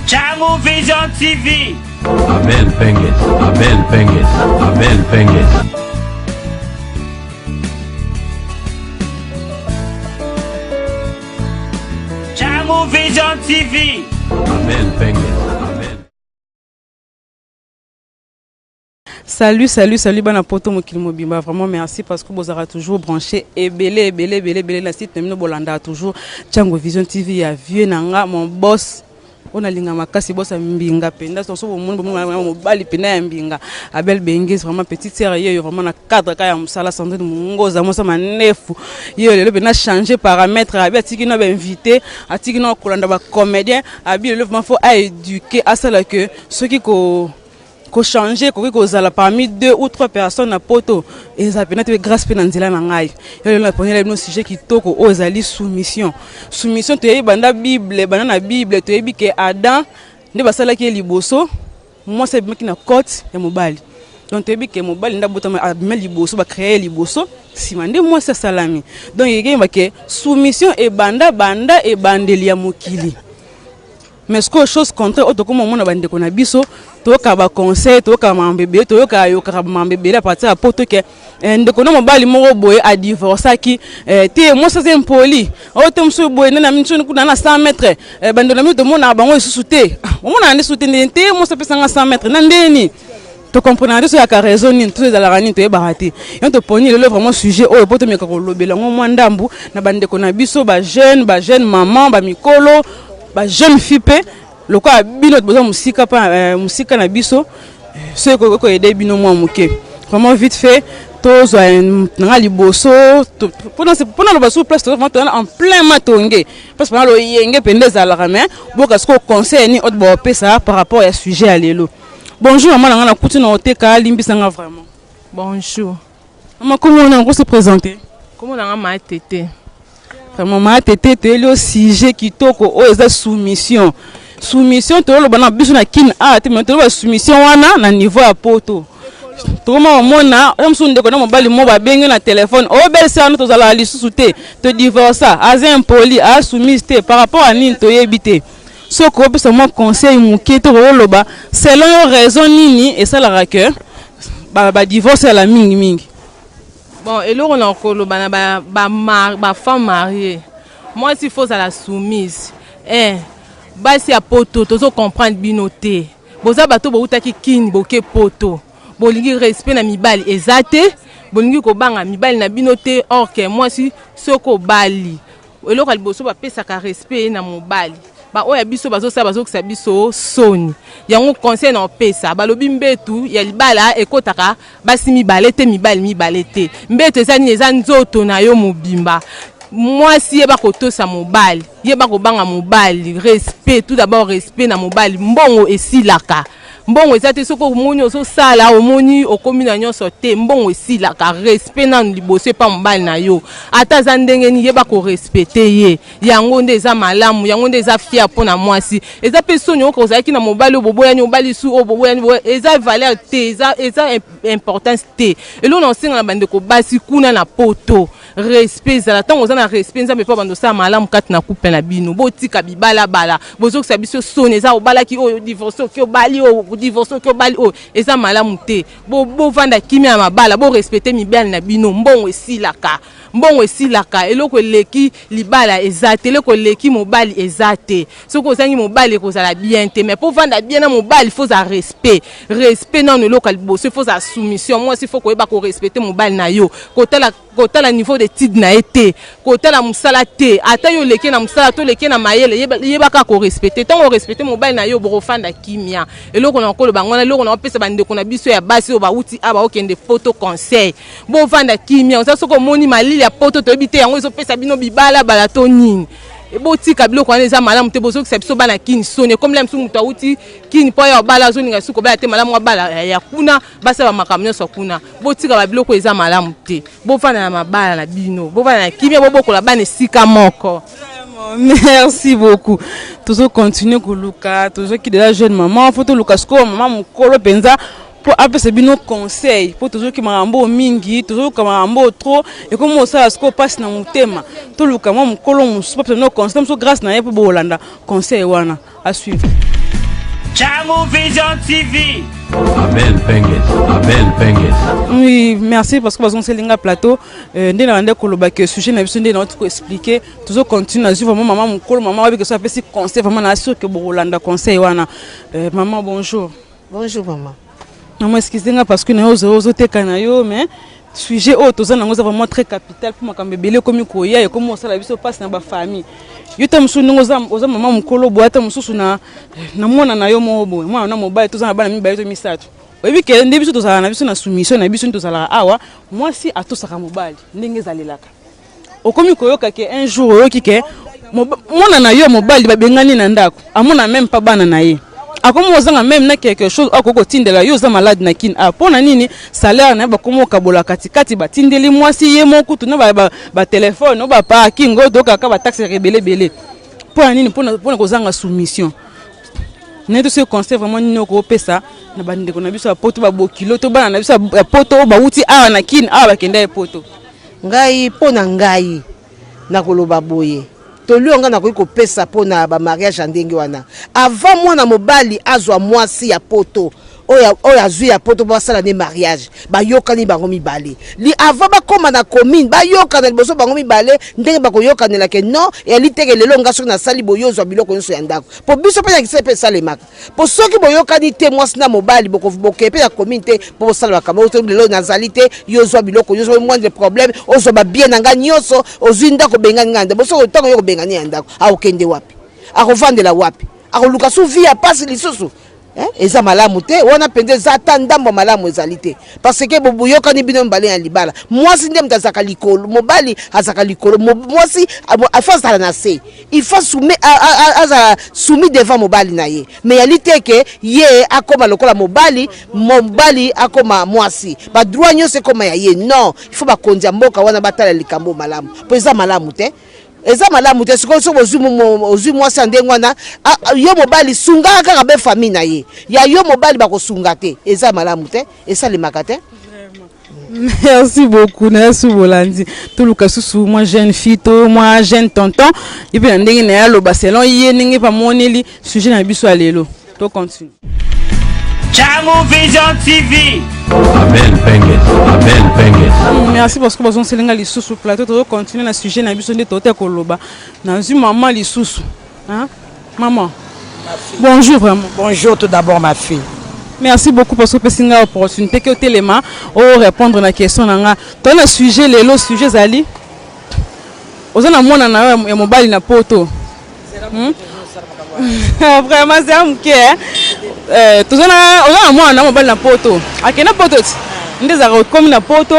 Channel Vision TV. Abel Pengues, Abel Pengues, Abel Pengues. Channel Vision TV. Abel Pengues, Abel. Salut, bana poto mokili mobimba. Vraiment merci parce que vous aurez toujours branché et belé la site Nemino Bolanda toujours Channel Vision TV ya vieux nanga mon boss. On a linga makasi boss mbinga penda so monde mobali pena mbinga Abel Pengues vraiment petite sœur yeye vraiment na cadre ka ya musala santé mungoza mosa manefu yeye le pena changer paramètre abi atiki no ba invité atiki no kolanda ba comédien abi le vraiment faut à éduquer à cela que ceux qui ko changer ko zala parmi 2 ou 3 personnes na poto et ça peut être grâce pe nzela na ngai yo le prenez le sujet qui toko ozali soumission to yebanda bible bana na bible to yebi ke Adam nde basala ki liboso moi c'est meki na côte ya mobali donc to yebi ke mobali nda botama abimeli liboso ba créer liboso simande moi c'est salami donc yeba ke soumission et banda et bandeli ya mokili. Mais ce que chose contraire auto comme on a bande qu'on a biso to ka ba conseil to ka mambebe to ka yo ka mambebe la partir à poto que ndeko no mobali moko boye a divorce ki te moi ça c'est impoli o te mso boye na minchu na 100 mètres bande na mi to mona bango susute on a ndi sute te moi ça pesa 100 mètres na ndeni to comprendre so ya ka raison ni tous les alarani to e barati on te poni le vraiment sujet o poto me ka ko lobela ngo ndambu na bande ko na biso ba jeune maman ba mikolo ba jeune fille le quoi bino besoin musika pa musika na biso ce ko aider bino moi muke vraiment vite fait tous na liboso pendant le baso place vraiment en plein matonge parce que le yenge pendez à la main boka ce conseil ni autre bo pesa par rapport à sujet à lelo. Bonjour maman na kuti na oteka limbisanga vraiment. Bonjour. Maman comment on se présenter? Comment on a ma tété? Vraiment ma tété le sujet qui toko o eza soumission to lo bana biso na kin a te mais to ba soumission wana na niveau ya poto to ma mona msu ndeko na mobali mo ba bengi na téléphone o bel sana to zala lisusu te to divorce aza impoli a soumise te par rapport à nini to yebite so ko pesa mo conseil muke to lo ba selon raison nini et ça la raqueur ba divorce la mingi. Bon, et là on a encore le ba femme mariée. Moi s'il faut ça la soumise. Ba si a poto to so comprendre binoté. Boza bato bo utaki kin boke poto. Bolingi respect na mibali ezate. Bolingi ko banga mibali na binoté or que moi si soko bali. Et là boso ba pesa ka respect na mobali. Ba oya biso bazo sa biso soni. Yango conseil na pesa balobi mbetu ya libala ekotaka basi mibali te. Mbetu ezani eza nzoto na yo mobimba. Moi si yeba kotosa mobali, yeba ko banga mobali, respect tout d'abord respect na mobali, mbongo esilaka. Mbongo ezate soko omoni oso sala omoni okomi na nyonso te mbongo esilaka respect na liboso pa mobali na yo ata za ndenge ni yeba ko respecter ye yango nde eza malamu yango nde eza fier pona mwasi eza pesonyo ko ozaki na mobali oboboya ni mobali su oboboya ni eza valeur te eza importance te elo na singa na bande ko basi kuna na poto respect za tango za na respect nzambe pa bando sa malamu kati na couple na bino botika bibala bala bozoki sa biso sone za obala ki o divorce ki obali o divorce ki obali o eza malamu te bo vanda kimi ya mabala bo respecter mibali na bino mbongo esilaka eloko leki libala ezate eloko leki mobali ezate soko ozangi mobali kozala bien te mais pour vanda bien na mobali faut za respect non eloko liboso faut za soumission moi si faut ko eba ko respecter mobali na yo kotala niveau de titre na été kotala musala te ata yo leki na musala to leki na mayele yeba ka ko respecter tant on respecter mobali na yo bo fanda kimia eloko na ko bango na eloko na pesa bande ko na biso ya basi o ba uti aba okende photo conseil bo fanda kimia on soko moni malili ya poto to bité yango zo pesa bino bibala bala to nini ebo tika biloko wana eza malamu te bozo kisa biso bana kini sone comme lem mutu auti kini po ya bala zo ninga suko bala te malamu bala ya kuna basa ba makamnyo so kuna bo tika ba biloko eza malamu te bo fana na mabala na bino bo fana na kimia bo bokola bana sika moko. Merci beaucoup. Toujours continuer koluka, toujours qui déjà jeune maman, faut tout luka sko maman mukolo penza pour après c'est bien nos conseils pour toujours que mambo mingi toujours que mambo trop et comme ça ce qu'on passe dans mon thème tout le cas moi mon colon mon pas nos conseils grâce na pour Bolanda conseil wana à suivre. Tchango Vision TV. Abel Pengues. Oui, merci parce que vous avez un plateau. Nous avons un sujet, nous avons expliqué. Nous allons continuer à suivre maman, maman, avec ça, petit conseil, vraiment, sûr que vous avez un conseil. Maman, bonjour. Bonjour, maman. Maman, excusez-moi parce que nous avons un canayo, mais sujet autre, nous avons vraiment très capital pour ma bébé comme Koya et comment ça la vie se passe dans ma famille. Yo tam su nous oza maman mukolo boata mususu na mwana na yo mobo mwana na mobile to za bana mi bayo to misatu. Oyebi ke ndebiso to za na biso na soumission na biso to za la awa moi si atosaka mobile ndenge zalelaka. Okomi koyoka ke un jour oyoki ke mwana na yo mobile babengani na ndako amona même pas bana na ye. Akomo ozanga même na quelque chose akoko tindela yo za malade na kin apona nini salaire na ba komo kabola katikati batindeli mwasi ye moko tuna ba téléphone no ba parking go doka ka ba taxe rebele pona nini pona kozanga soumission neto ce conseil vraiment nino ko pesa na bande ko na biso ya poto ba bokilo to bana na biso ya poto ba wuti awa na kin awa ba kenda ya poto ngai pona ngai na koloba boye tolionga na ko pesa pona ba mariage ndenge wana avant mwana mobali azwa mwasi ya poto oya zui ya poto ba sala ne mariage ba yokani bango mibale li avant ba koma na commune ba yokana liboso bango mibale ndenge ba ko yokanela ke non et li teke lelo ngaso na sali boyozwa biloko nyonso ya ndako po biso pe na kisepe salemaka po soki boyokani te mwasi na mobali boke pe ya commune te po sala ba kamo lelo na zalité yozwa biloko nyonso moins de problème ozo ba bien nga nyonso ozui ndako benga nganda boso ko tango yo bengani ya ndako akokende wapi akovandela wapi akoluka su via pasi lisusu eza malamu te wana pende za ta ndambo malamu ezalite parce que bobuyoka ni bino mbale ya libala mwasi ndem tazaka likolo mobali azaka likolo mwasi afasa na se il faut soumettre aza soumis devant mobali na ye mais yalite ke ye akoma lokola mobali akoma mwasi ba droit nyose koma ya ye non il faut ba kondia mboka wana batala likambo malamu po eza malamu te eza malamu te siko so ozu mwasi ndenge wana yo mobali sunga kaka be famille na ye ya yo mobali bako sunga te eza malamu te esa le makate. Merci beaucoup, merci Bolandi. Tout le cas sous moi jeune fille, moi jeune tonton. Et puis ndenge na ya lo baselon yé ndenge pa moneli sujet na biso alelo. To continue. Tchango Vision TV. Abel Pengues. Merci parce que vous avez un peu de plateau. Nous continuons le sujet. Nous avons une maman Lissoussou. Maman. Bonjour vraiment. Bonjour tout d'abord ma fille. Merci beaucoup parce que vous avez une opportunité que téléma pour répondre à la question. Dans le sujet, le sujet Zali. Vous avez un mobile na poto. Vraiment c'est un cœur. Tout ça on a mobile na poto. Akena poto. Ndeza comme na poto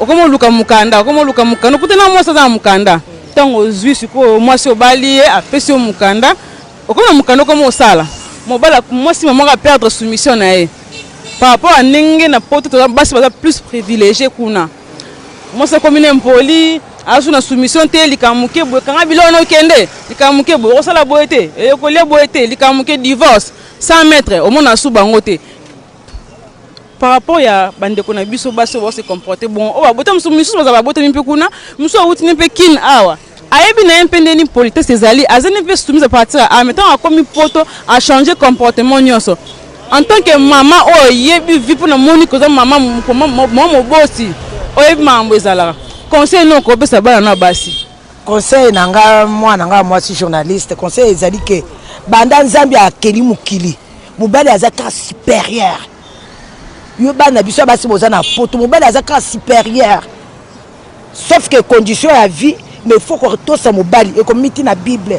okomo luka mukanda kutena mwasa za mukanda tango zwi siko mwasi obali apesi mukanda okomo mukanda komo osala mobala mwasi maman a perdre soumission na ye par rapport à ndenge na poto to basi baza plus privilégié kuna mwasi commune mpoli azu na soumission te likamuke boye kanga bilona okende likamuke boye osala boye te ekolia boye te likamuke divorce 100 mètres au mona su bango te par rapport à bande qu'on a biso baso se comporter bon on va botter musu baza ba botter mpe kuna musu awuti mpe kin awa ayebi na mpende ni politesse ezali azane mpe soumise à partir à mettant a commis poto a changer comportement nyonso en tant que maman o yebi vi pour na moni ko za maman mo bosi o yebi mambo ezala conseil non ko pesa bana na basi conseil nanga moi si journaliste conseil ezali ke banda nzambi akeli mukili mobali azaka supérieur yo bana biso basi bozana poto mobali azaka supérieur sauf que condition ya vie mais faut que tout ça mobali et comme miti na bible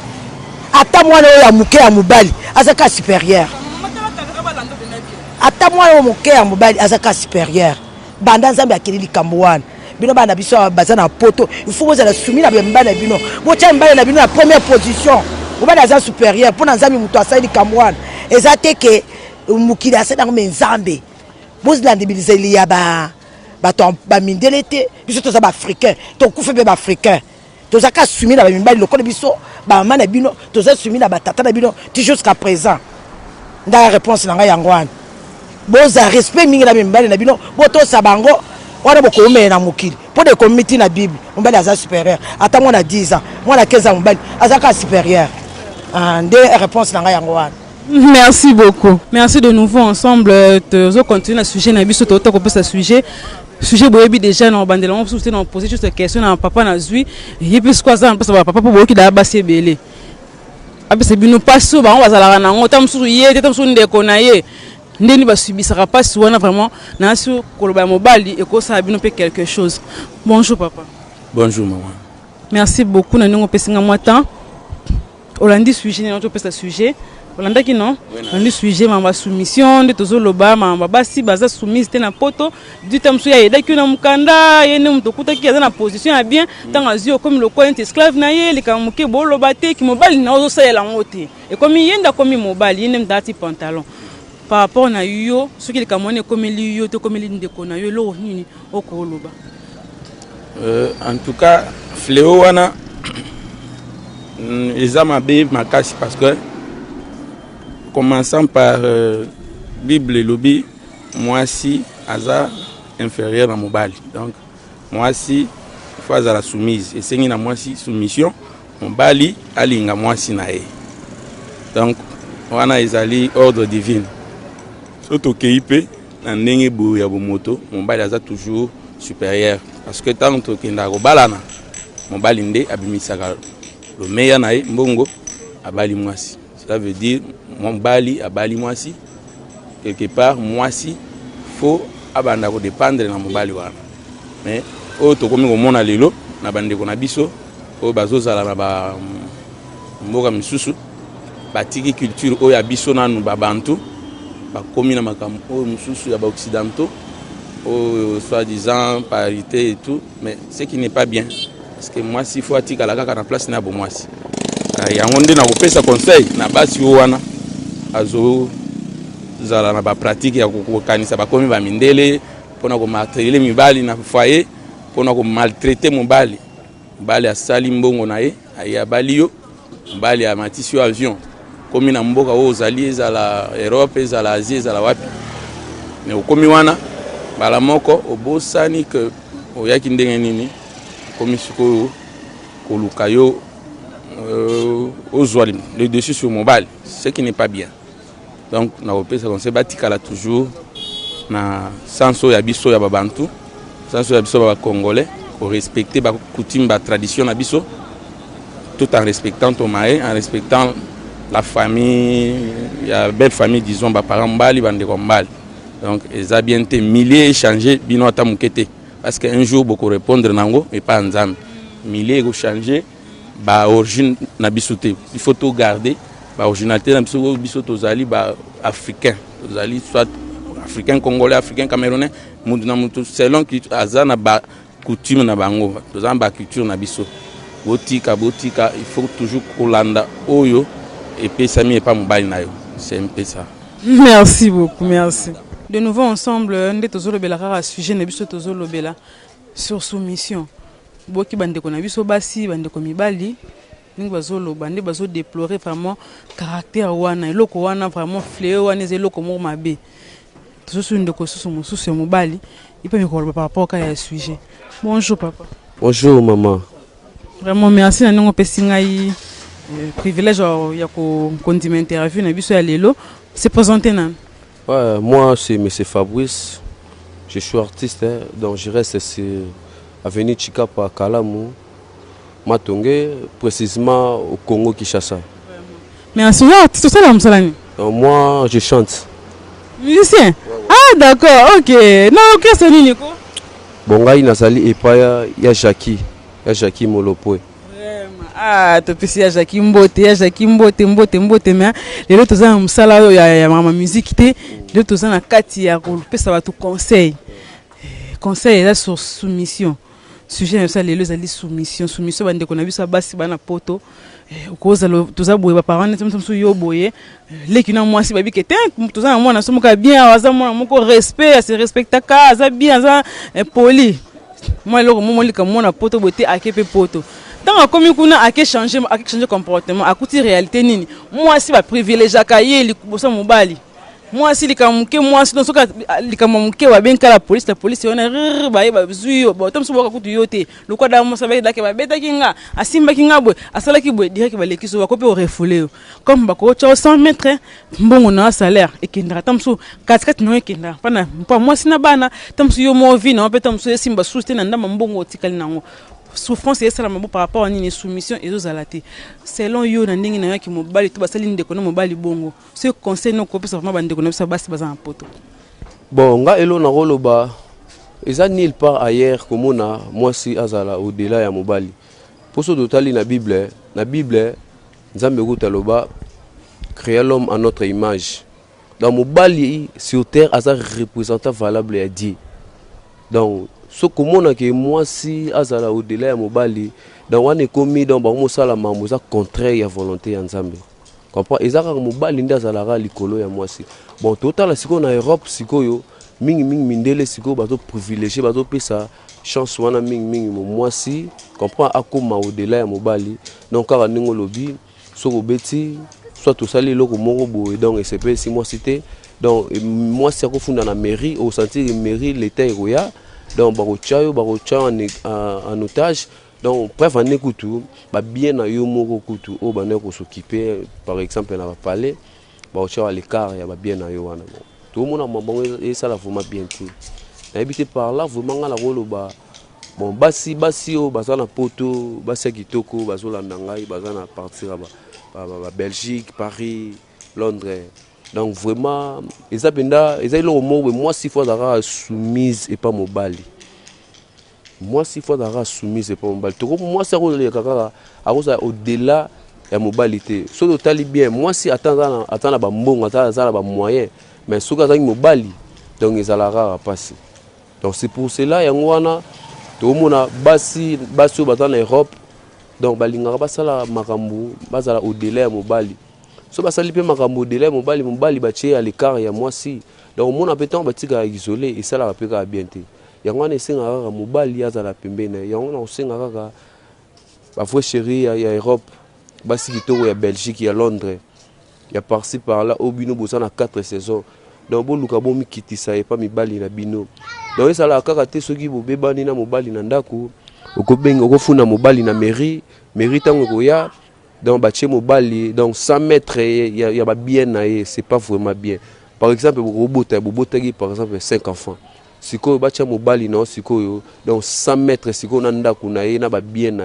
ata mwana ya muke ya mobali azaka supérieur ata mwana muke ya mobali azaka supérieur banda nzambi akeli likambo wana bino bana biso bazana poto il faut bozala soumis na bana bino bocha mbala na bino na première position mobali azaka supérieur pour nzambi muto asali likambo wana ezate ke mukili asala ngome nzambe bozlandibilize liya bato bamindele te biso toza baafricain tokufe mpe baafricain tozaka sumi na bamibali lokola biso bamama na bino toza sumi na batata na bino ti jusqu'à présent ndaka réponse na ngai yango wana boza respect mingi na bamibali na bino botosa bango wana bokoomeye na mokili mpo de komiti na bible mobali aza supérieur ata mwana 10 ans mwana 15 ans mobali azaka supérieur nde réponse na ngai yango wana Merci beaucoup. Merci de nouveau ensemble. Nous continuer le sujet. Nous avons ce sujet. Sujet boyebi déjà na bandela on souté na poser juste question na papa na zui et puis quoi ça parce que papa boyo ki da basi belé. Abi c'est bino passo ba on va zala na ngota msusu yé tete msusu ndeko na ye. Ndeni ba subisaka passe wana vraiment na su koloba mobali et ko ça bino pe quelque chose. Bonjour papa. Bonjour maman. Merci beaucoup na ningo pesinga moi temps. Olandi sujet na to sujet. Olanda ki non? Olandi sujet mamba soumission de tozo loba mamba basi baza soumise te na poto du temps so ya eda ki na mukanda yene mtokuta ki na position ya bien tant azio comme le coin esclave na ye likamuke bo loba te ki mobali na ozo sayela ngote et comme yenda comme mobali yene mdati pantalon par rapport na yo ce qui likamone comme liyo to comme lindeko na yo lo nini okoloba. En tout cas fléau wana ezamabe makasi parce que commençant par Bible et lobby, moi si Aza inférieur à Mobali. Donc moi si phase à la soumise et c'est une moi si soumission Mobali alinga moi si nae. Donc on a ezali ordre divin. Surtout KIP na ndenge bo ya moto Mobali Aza toujours supérieur parce que tant que ndako balana Mobali nde abimisaka le meilleur nae mbongo abali moi si. Ça veut dire mon bali à bali moi si quelque part moi si faut abanda ko dépendre na mobali wana mais o to komi ko mona lelo na bande ko na biso o bazozala na ba mboka misusu batiki culture o ya biso nanu ba bantu ba komi na makambo o misusu ya ba occidentaux o soi-disant parité et tout mais ce qui n'est pas bien parce que moi si faut atika la kaka na place na bo moi si yango nde na kopesa conseil na basi wana azo zala na ba pratique ya kokanisa ba komi ba mindele pona ko maltraiter mibali na foyer pona ko maltraiter mobali mobali asali mbongo na ye aya balio mobali ya matisi avion komi na mboka o zali ezala Europe ezala Asie ezala wapi mais okomi wana bala moko obosani que oyaki ndenge nini komi siko koluka yo le dessus sur mobile, ce qui n'est pas bien. Donc, on se bat toujours na sanso ya biso ya babantu, sanso ya biso ba congolais, pour respecter ba coutume ba tradition na biso, tout en respectant ton mari, en respectant la famille, la belle famille disons ba parents mbali bande ko mbali. Donc, ils ont bien été milliers échangés bino ata mukete parce qu'un jour beaucoup répondre nango et pas ensemble. Milliers go changer ba origine na bisoté il faut tout garder ba originalité na biso tozali ba africain tozali soit africain congolais africain camerounais mutu na mutu selon qui azana ba coutume na bango tozana ba culture na biso botika il faut toujours kolanda oyo et pesami et pas mobile na yo c'est un peu ça. Merci beaucoup, merci. De nouveau ensemble ndé tozolo bela kaka sujet na biso tozolo bela sur soumission. Boki bande ko na biso basi bande ko mibali ningi bazolo bande bazo déplorer vraiment caractère wana eloko wana vraiment fléau wana eloko mo mabe tout ce ndeko susu mususu mobali ipe mikolo par rapport à sujet. Bonjour papa. Bonjour maman. Vraiment merci na ngo pesinga yi privilège ya ko continuer interview na biso ya lelo se présenter nan. Ouais, moi c'est monsieur Fabrice. Je suis artiste hein, donc je reste avenue Chikapa, Kalamu, Matongé, précisément au Congo Kinshasa. Mais en ce moment, tu sais là, Msalani? Moi, je chante. Musicien? Ouais. Ah d'accord, ok. Non, ok, c'est Nico. Bon, là, il y a Jackie Molopoe. Ah, tu peux dire Jackie Mbote, mais les autres ont un salaire, il y a ma musique, les autres ont un kati, ça va tout conseil. Conseil là sur soumission. Sujet ça les ali soumission bande ko na biso basi bana poto koza toza boye ba parents ntemso yo boye leki na mwasi babi kete toza na mwana somoka bien aza mwana moko respect se respecta ka aza bien aza poli moi loko mo lika mwana poto bote akepe poto tant comme kuna ake changer comportement akuti réalité nini mwasi ba privilégier ka ye likubosa mobali moi si likamuke moi si soka likamuke wa benka la police on a ba ba zuyo ba tom so boka kutu yote lokwa da mo sabe dake ba beta kinga asimba kinga bwe asala ki bwe direct ba lekiso ba kope o refoulé comme ba ko 100 mètres mbongo na salaire et kindra tam so 4 no kindra pana pa moi si na bana tam so yo mo vi na pe tam so simba souste na ndama mbongo tikali nango souffrance et ça par rapport à une soumission et aux alatés selon yo na ndingi na yaki mobali to basali ndeko na mobali bongo ce conseil no ko pesa vraiment bandeko na bisa basi baza en poto bon nga elo na roloba eza nulle part ailleurs komona mwasi azala au-delà ya mobali poso totali na bible nzambe kutaloba créer l'homme à notre image dans mobali sur terre aza représentant valable ya Dieu donc so komona ke mwasi azala au-delà ya mobali donc wana ekomi donc bakomosala mambo eza contraire ya volonté ya nzambe comprend ezaka mobali nde azalaka likolo ya mwasi bon totala sikoyo na Europe sikoyo mingi mindele sikoyo bazo privilégié bazo pesa chance wana mingi mwasi comprend akoma au-delà ya mobali donc kaka ndenge olobi soko beti soit tosali eloko moko boye donc esepesi mwasi te donc mwasi akofunda na mairie au sentir mairie l'état ekoya donc barochayo en otage donc bref en écoutou ba bien na yo moko kutu o bana ko s'occuper par exemple na palais barochayo à l'écart ya ba bien na yo wana tout le monde a bon et ça la vraiment bien tout na habité par là vraiment la rolo ba bon basi o bazana poto basi kitoko bazolanda ngai bazana partir ba Belgique Paris Londres. Donc vraiment, ils ont moi 6 fois d'ara soumise et pas mobali. Moi 6 fois d'ara soumise et pas mobali. Moi c'est au-delà de la mobilité. Ce que tu bien, moi si attends ba mbongo, attends ba moyen, mais ce que tu mobali, donc ils allaient passer. Donc c'est pour cela yangwana tout le monde basi en Europe. Donc balinga basala makambu, basala au-delà de mobali. So basali pe makambo de la mobali batie à l'écart ya mwasi donc mon appétant batika isolé et ça la rapeka bien te yango na senga kaka mobali azala pembene yango na senga kaka ba frère chéri ya Europe basi kitoko ya Belgique ya Londres ya par-ci par là obino bosana 4 saisons donc bo luka bo mikitisa et pas mibali na bino donc ça la kaka te soki bo bebani na mobali na ndako okobenga okofuna mobali na mairie tango koya donc batie mobali donc 100 mètres il y a bien c'est pas vraiment bien par exemple robota par exemple 5 enfants siko batia mobali non siko donc 100 mètres siko na ndako na ye na ba bien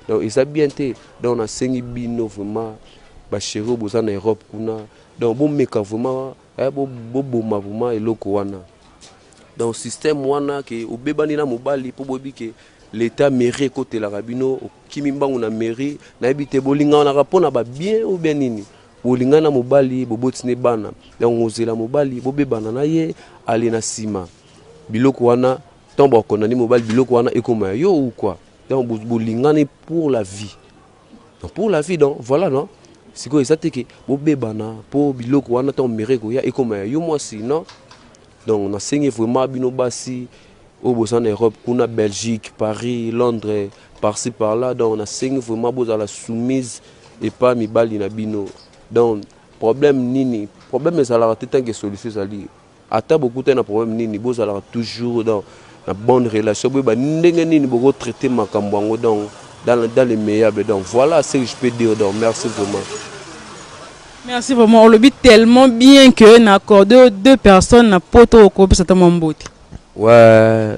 donc ça bien te donc na sengi bino vraiment ba chéri boza na Europe kuna donc bon meka vraiment bo boma vraiment eloko wana donc système wana ke obebani na mobali po bobi ke l'état mairie côté la rabino kimimbangu na mairie na ebite bolinga na rapona ba bien ou bien nini bolinga na mobali bobotine bana donc ozela mobali bobebana na ye ali na sima biloko wana tombo konani mobali biloko wana ekoma yo ou quoi donc bolinga ni pour la vie donc voilà non siko ezateke bobebana po biloko wana tombo mairie ko ya ekoma yo moi sinon donc na sengi vraiment bino basi au Bosan Europe, kuna Belgique, Paris, Londres, par-ci par-là, donc on a 5 vraiment beaux à la soumise et pas mi bali na bino. Donc problème nini, problème ça la tête que solution ça li. Ata beaucoup de problème nini, beaux à toujours dans la bonne relation. Ba ndenge nini beaucoup traiter makambo donc dans les meilleurs. Donc voilà ce que je peux dire. Donc merci vraiment. Merci vraiment. On le dit tellement bien que n'a accordé 2 personnes na poto au couple ça t'a mamboti. Ouais,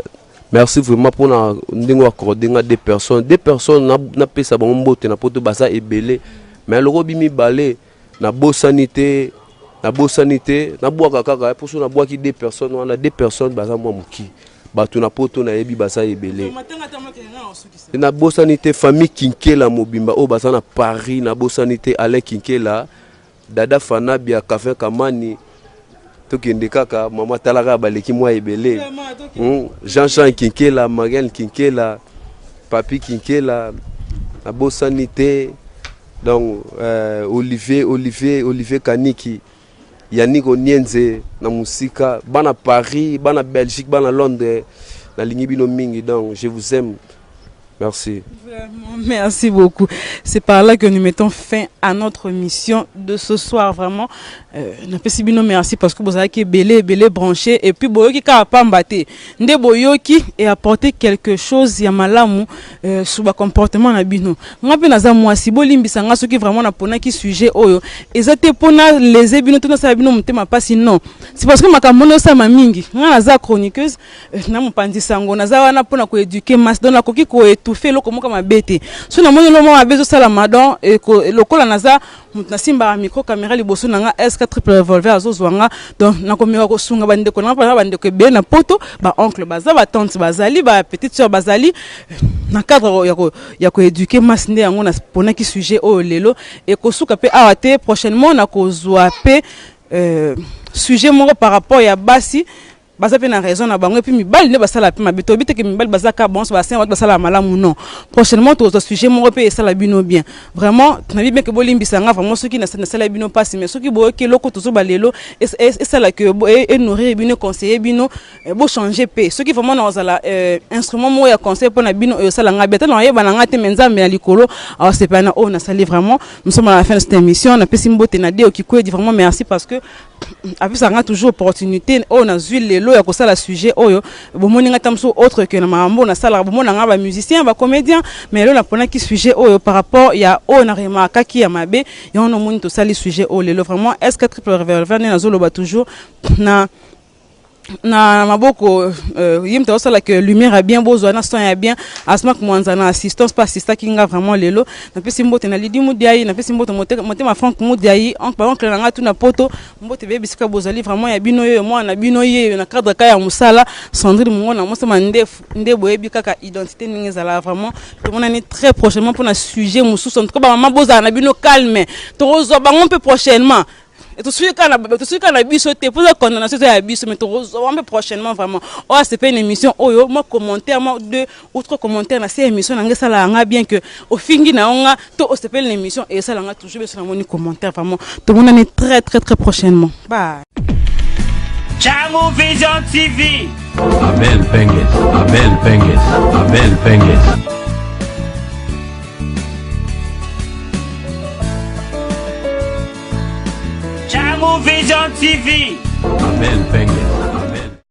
merci vraiment pour nous accorder 2 personnes. 2 personnes n'a pas ça bon mbote na poto basa ebele. Mais le robimi balé na bosanité, na boaka kaka pour na boaki 2 personnes, on a 2 personnes basa moi muki. Batu na poto na ebi basa ebele. Na bosanité famille Kinkela mobimba o basa na Paris na bosanité Alain Kinkela, Dada Fanabia Kafin Kamani. Tokende kaka mama talaka baleki mwa ebele Jean-Jean Kinkela Marielle Kinkela Papi Kinkela na bosanité donc Olivier Kaniki Yannick Onienze na musika bana Paris bana Belgique bana Londres na lingi bino mingi donc je vous aime Merci. Vraiment, merci beaucoup. C'est par là que nous mettons fin à notre mission de ce soir. Vraiment, merci parce que vous avez belé branché et puis boyoki ka pambate. Nde boyoki et apporter quelque chose ya malamu sur le comportement na bino. Ngapi naza mwasi bolimbisa nga soki vraiment na pona ki sujet oyo. Ezate pona les bino tuna sa bino mutema pasi non. C'est parce que makamono sa mamingi. Nga naza chroniqueuse na mupandisa ngo naza wana pona ko éduquer mas don la koki ko étouffer loko moka mabete. So na moni lo mo abezo sala madon e lokola naza na simba micro caméra liboso nanga S4 triple revolver azozwanga donc nakomeka ko sunga bandeko na bandeko be na poto ba oncle baza ba tante bazali ba petite sœur bazali na cadre ya ko éduquer mas nde yango na pona ki sujet o lelo e ko suka pe awate prochainement na ko zwa pe sujet moko par rapport ya basi baza pe na raison na bango et puis mibali ne basala pe mabeto bite ke mibali bazaka bon so basen basala malamu non prochainement to sujet mo pe sala bino bien vraiment na bien que bolimbisa nga vraiment ceux qui na sala bino passe mais ceux qui bo ke loko to so balelo et sala que et nourrir bino conseiller bino bo changer pe ceux qui vraiment na sala instrument mo ya conseil pour na bino sala nga beta na yeba na nga te menzambe ya likolo alors c'est pas na on a sali vraiment nous sommes à la fin de cette émission na pe simbote na de okiko dit vraiment merci parce que après ça a toujours opportunité on a vu les lois à ça sujet oyo bomoni nga tamso autre que na mambo na sala bomona nga ba musicien ba comédien mais là na pona ki sujet oyo par rapport ya on a remarqué qui ya mabe ya on moni to sali sujet oyo le vraiment est-ce que triple revolver na zolo ba toujours na maboko yim ta osala que lumière a bien besoin na son ya bien asma ko mwanza na assistance pas assista kinga vraiment lelo na pesi mbote na lidi mudiayi na pesi mbote mote ma franc mudiayi oncle na ngatu na poto mbote be bisika bozali vraiment ya bino yo moi na bino ye na cadre ka ya musala Sandrine mungo na mosema nde boyebi kaka identité ningezala vraiment tout le monde est très prochainement pour un sujet mususu en tout cas ba mama boza na bino calme to rozo bango peu prochainement. Et tout ce qui a biso te pour la condamnation de biso mais on prochainement vraiment oh c'est pas une émission oh moi commentaire moi deux autres commentaires na cette émission na ngesa la nga bien que au fingi na onga to c'est pas une émission et ça la nga toujours sur mon commentaire vraiment tout le monde est très très très prochainement bye. Channel Vision TV. Abel Pengues. Channel Vision TV. Abel Pengues.